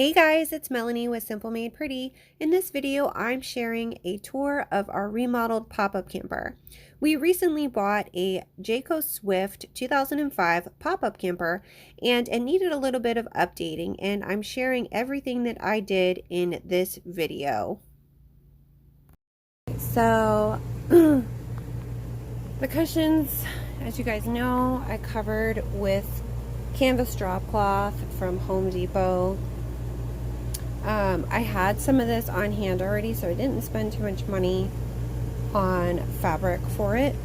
Hey guys, it's Melanie with Simple Made Pretty. In this video, I'm sharing a tour of our remodeled pop-up camper. We recently bought a Jayco Swift 2005 pop-up camper and it needed a little bit of updating, and I'm sharing everything that I did in this video. So, the cushions, as you guys know, I covered with canvas drop cloth from Home Depot. I had some of this on hand already, so I didn't spend too much money on fabric for it.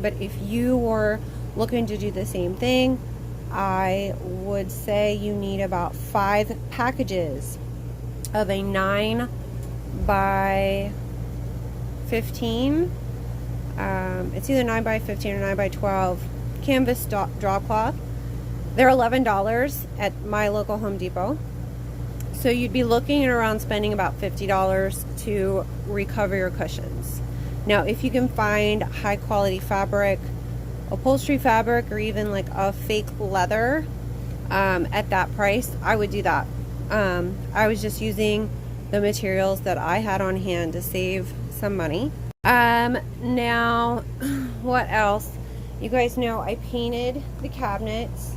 But if you were looking to do the same thing, I would say you need about 5 packages of a 9 by 15. It's either 9 by 15 or 9 by 12 canvas drop cloth. They're $11 at my local Home Depot. So you'd be looking at around spending about $50 to recover your cushions. Now, if you can find high quality fabric, upholstery fabric, or even like a fake leather at that price, I would do that. I was just using the materials that I had on hand to save some money. Now, what else? You guys know I painted the cabinets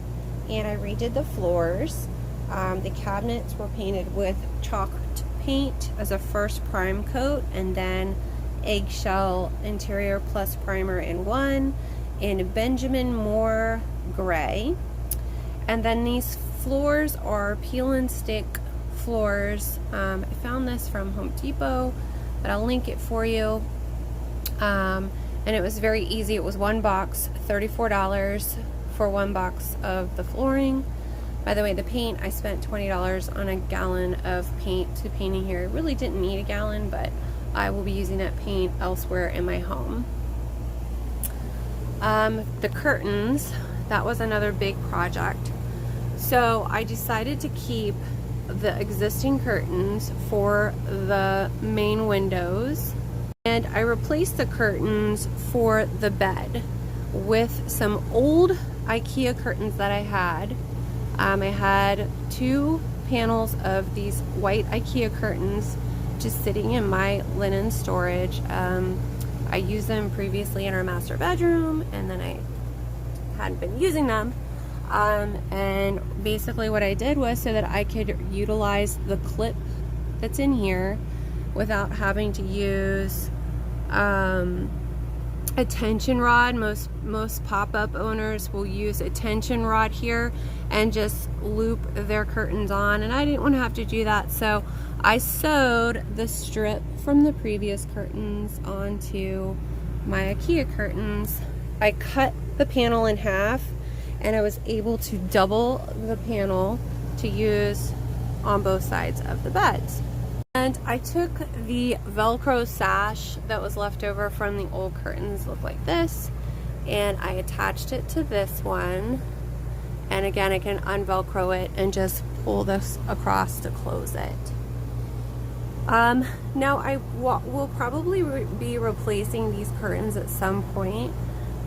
and I redid the floors. The cabinets were painted with chalk paint as a first prime coat, and then eggshell interior plus primer in one, and Benjamin Moore gray. And then these floors are peel and stick floors. I found this from Home Depot, but I'll link it for you. And it was very easy. It was one box, $34 for one box of the flooring. By the way, the paint, I spent $20 on a gallon of paint to paint in here. I really didn't need a gallon, but I will be using that paint elsewhere in my home. The curtains, that was another big project. So I decided to keep the existing curtains for the main windows, and I replaced the curtains for the bed with some old Ikea curtains that I had. I had 2 panels of these white Ikea curtains just sitting in my linen storage. I used them previously in our master bedroom, and then I hadn't been using them. And basically what I did was so that I could utilize the clip that's in here without having to use a tension rod. Most pop-up owners will use a tension rod here and just loop their curtains on, and I didn't want to have to do that, so I sewed the strip from the previous curtains onto my Ikea curtains. I cut the panel in half, and I was able to double the panel to use on both sides of the beds. And I took the Velcro sash that was left over from the old curtains, look like this, and I attached it to this one. And again, I can unvelcro it and just pull this across to close it. Now I will probably be replacing these curtains at some point.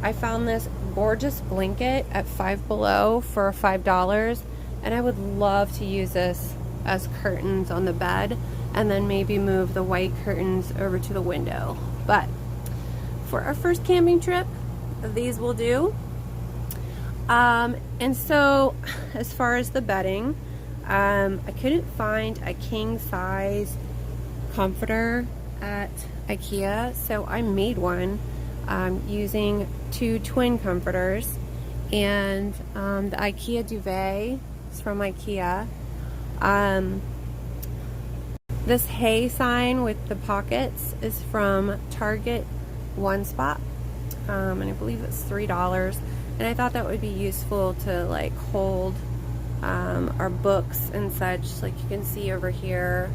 I found this gorgeous blanket at Five Below for $5, and I would love to use this as curtains on the bed, and then maybe move the white curtains over to the window. But for our first camping trip, these will do. And so as far as the bedding, I couldn't find a king size comforter at Ikea, so I made one using 2 twin comforters, and the Ikea duvet is from Ikea. This hay sign with the pockets is from Target One Spot, and I believe it's $3. And I thought that would be useful to like hold our books and such. Like you can see over here,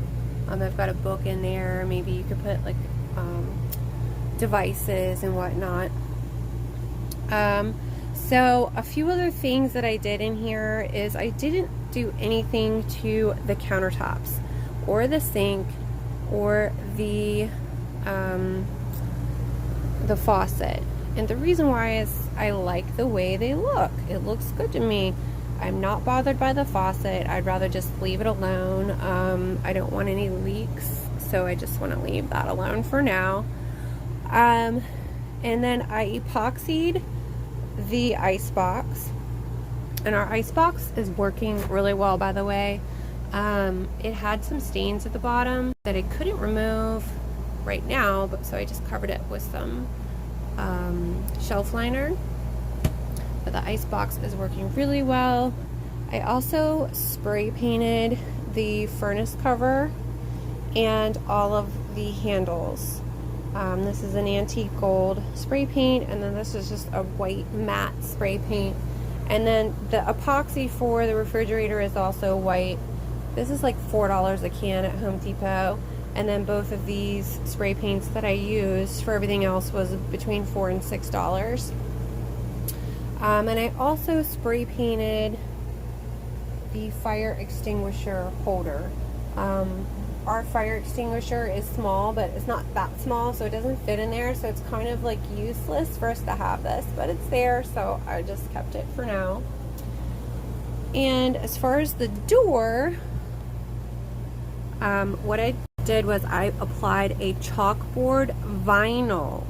I've got a book in there. Maybe you could put like devices and whatnot. So a few other things that I did in here is I didn't do anything to the countertops or the sink or the faucet. And the reason why is I like the way they look. It looks good to me. I'm not bothered by the faucet. I'd rather just leave it alone. I don't want any leaks, so I just want to leave that alone for now. And then I epoxied the ice box, and our ice box is working really well, by the way. It had some stains at the bottom that I couldn't remove right now, but so I just covered it with some shelf liner. But the ice box is working really well. I also spray painted the furnace cover and all of the handles. This is an antique gold spray paint, and then this is just a white matte spray paint. And then the epoxy for the refrigerator is also white. This is like $4 a can at Home Depot. And then both of these spray paints that I used for everything else was between $4 and $6. And I also spray painted the fire extinguisher holder. Our fire extinguisher is small, but it's not that small, so it doesn't fit in there, so it's kind of like useless for us to have this, but it's there, so I just kept it for now. And as far as the door, what I did was I applied a chalkboard vinyl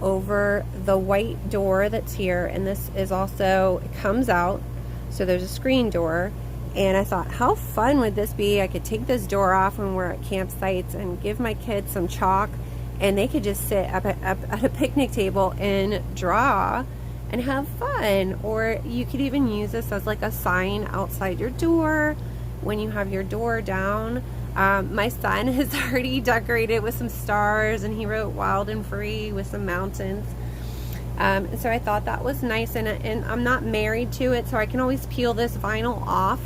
over the white door that's here, and this is also, it comes out, so there's a screen door. And I thought, how fun would this be? I could take this door off when we're at campsites and give my kids some chalk, and they could just sit up at a picnic table and draw and have fun. Or you could even use this as like a sign outside your door when you have your door down. My son has already decorated with some stars, and he wrote "Wild and Free" with some mountains. And so I thought that was nice, and I'm not married to it, so I can always peel this vinyl off.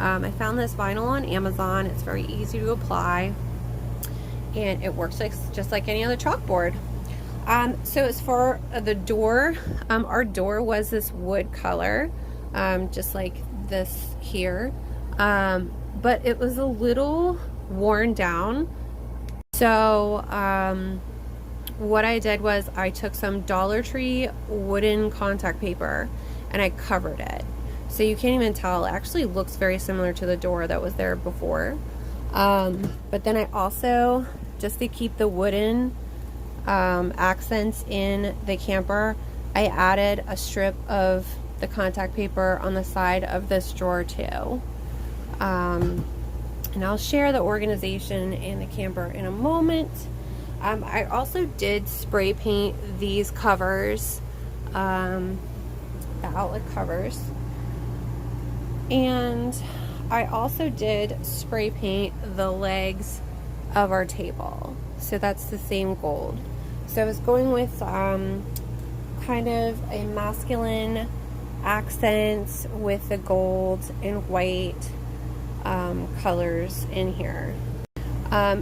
I found this vinyl on Amazon. It's very easy to apply, and it works just like any other chalkboard. So as for the door, our door was this wood color, just like this here, but it was a little worn down. So what I did was I took some Dollar Tree wooden contact paper and I covered it. So you can't even tell. It actually looks very similar to the door that was there before. But then I also, just to keep the wooden accents in the camper, I added a strip of the contact paper on the side of this drawer too. And I'll share the organization in the camper in a moment. I also did spray paint these covers, the outlet covers. And I also did spray paint the legs of our table. So that's the same gold. So I was going with kind of a masculine accents with the gold and white colors in here.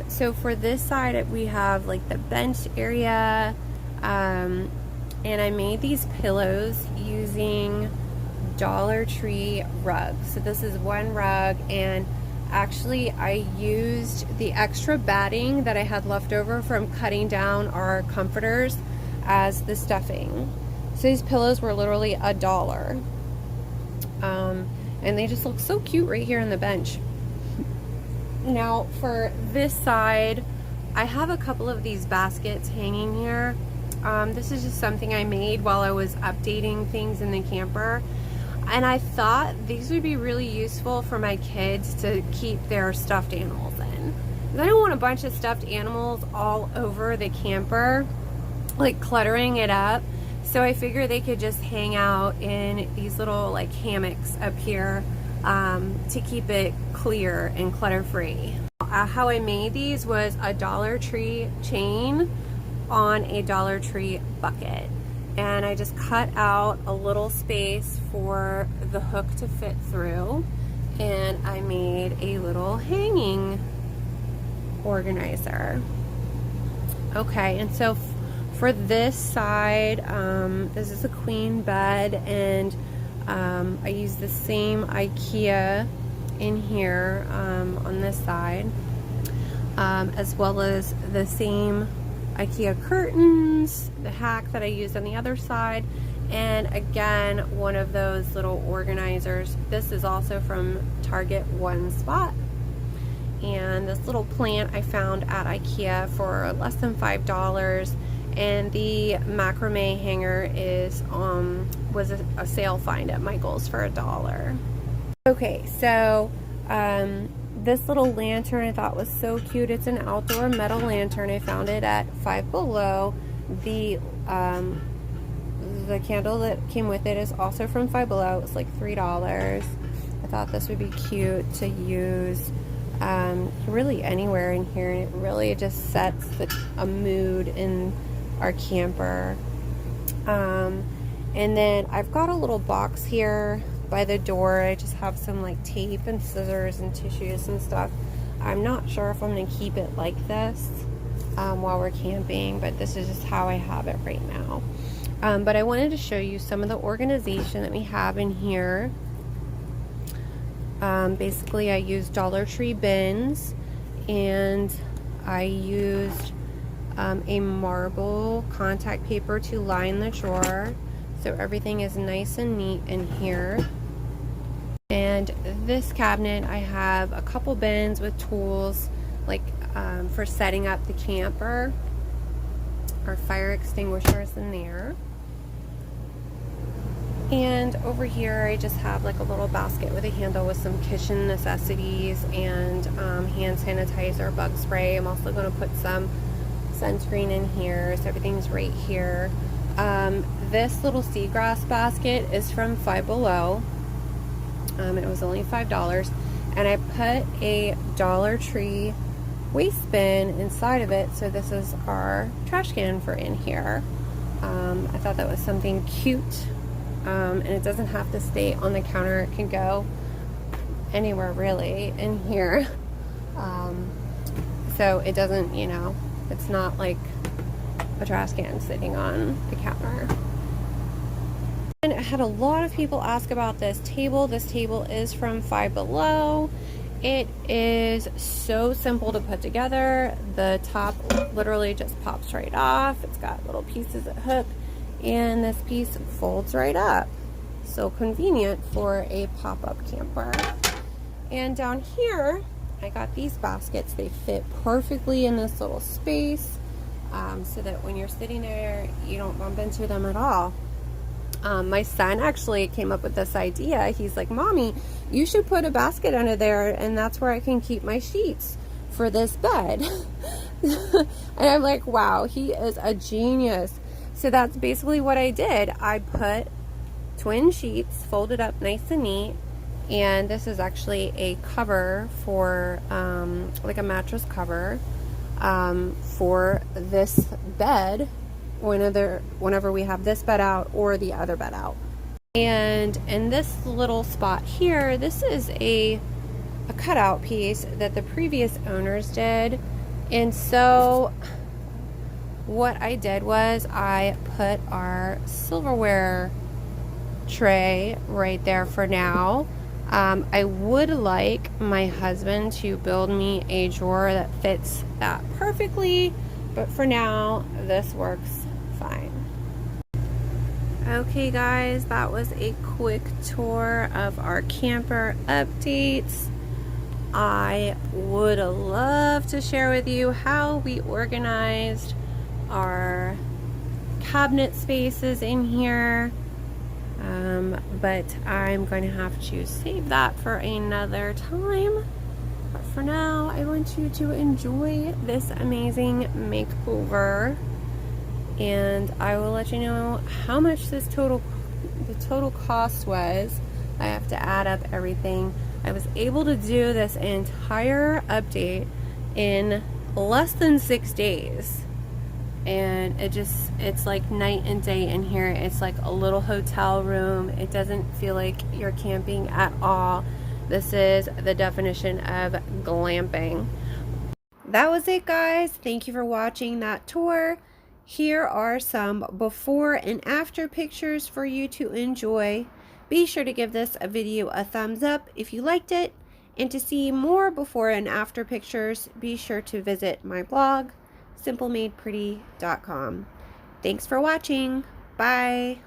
So for this side, we have like the bench area, and I made these pillows using Dollar Tree rugs. So this is one rug, and actually I used the extra batting that I had left over from cutting down our comforters as the stuffing. So these pillows were literally $1. And they just look so cute right here on the bench. Now for this side, I have a couple of these baskets hanging here. This is just something I made while I was updating things in the camper. And I thought these would be really useful for my kids to keep their stuffed animals in. I don't want a bunch of stuffed animals all over the camper, like cluttering it up. So I figured they could just hang out in these little like hammocks up here to keep it clear and clutter-free. How I made these was a Dollar Tree chain on a Dollar Tree bucket. And I just cut out a little space for the hook to fit through, and I made a little hanging organizer. Okay, and so for this side, this is a queen bed, and I used the same Ikea in here on this side, as well as the same Ikea curtains, the hack that I used on the other side, And again, one of those little organizers. This is also from Target One Spot. And this little plant I found at Ikea for less than $5. And the macrame hanger was a sale find at Michael's for $1. Okay, so this little lantern I thought was so cute. It's an outdoor metal lantern. I found it at Five Below. The candle that came with it is also from Five Below. It was like $3. I thought this would be cute to use really anywhere in here, and it really just sets a mood in our camper. And then I've got a little box here by the door. I just have some like tape and scissors and tissues and stuff. I'm not sure if I'm going to keep it like this while we're camping, but this is just how I have it right now. But I wanted to show you some of the organization that we have in here. Basically, I used Dollar Tree bins, and I used a marble contact paper to line the drawer, so everything is nice and neat in here. And this cabinet, I have a couple bins with tools, like for setting up the camper. Our fire extinguishers in there. And over here I just have like a little basket with a handle with some kitchen necessities and hand sanitizer, bug spray. I'm also going to put some sunscreen in here, so everything's right here. This little seagrass basket is from Five Below. It was only $5, and I put a Dollar Tree waste bin inside of it, so this is our trash can for in here. I thought that was something cute. And it doesn't have to stay on the counter. It can go anywhere really in here. So it doesn't, you know, it's not like a trash can sitting on the counter. And I had a lot of people ask about this table. This table is from Five Below. It is so simple to put together. The top literally just pops right off. It's got little pieces that hook, and this piece folds right up. So convenient for a pop-up camper. And down here, I got these baskets. They fit perfectly in this little space, so that when you're sitting there, you don't bump into them at all. My son actually came up with this idea. He's like, "Mommy, you should put a basket under there, and that's where I can keep my sheets for this bed." And I'm like, wow, he is a genius. So that's basically what I did. I put twin sheets folded up nice and neat, and this is actually a cover for like a mattress cover for this bed whenever we have this bed out or the other bed out. And in this little spot here, this is a cutout piece that the previous owners did. And so what I did was I put our silverware tray right there for now. I would like my husband to build me a drawer that fits that perfectly, but for now this works fine. Okay guys, that was a quick tour of our camper updates. I would love to share with you how we organized our cabinet spaces in here, but I'm going to have to save that for another time. But for now, I want you to enjoy this amazing makeover, and I will let you know how much the total cost was. I have to add up everything. I was able to do this entire update in less than 6 days. And it's like night and day in here. It's like a little hotel room. It doesn't feel like you're camping at all. This is the definition of glamping. That was it, guys. Thank you for watching that tour. Here are some before and after pictures for you to enjoy. Be sure to give this video a thumbs up if you liked it. And to see more before and after pictures, be sure to visit my blog, simplemadepretty.com. Thanks for watching. Bye.